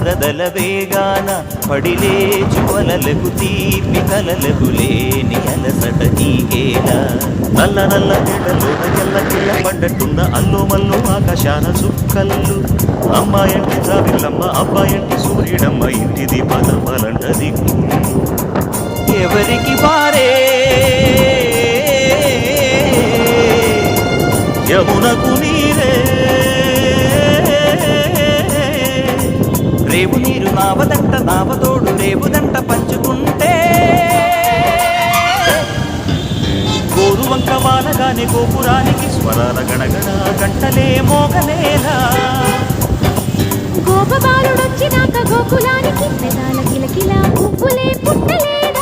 వరదల వేగాన పడిలేచు వలలకు తీపి కలలకు లేని అలసట నీకేలా నల్ల నల్ల నీడలోన ఎల్ల కిల్ల పడ్డట్టున్న అల్లు మల్లు ఆకాశాన చుక్కల్లు అమ్మాయంటి జాబిల్లమ్మ అబ్బాయంటి సూర్యుడమ్మ ఇంటిది పదమలంట దిక్కు ఎవరికి వారే యమునకు నీరే రేవు నీరు నావదంట నావతోడు రేవుదంట పంచుకుంటే గోరువంక వానగానే గోపురానికి స్వరాల గణగణ గంటలే మోగలేలా గోపబాలుడొచ్చినాక గోకులానికి పెదాల కిలకిల పువ్వులే పుట్టలేదా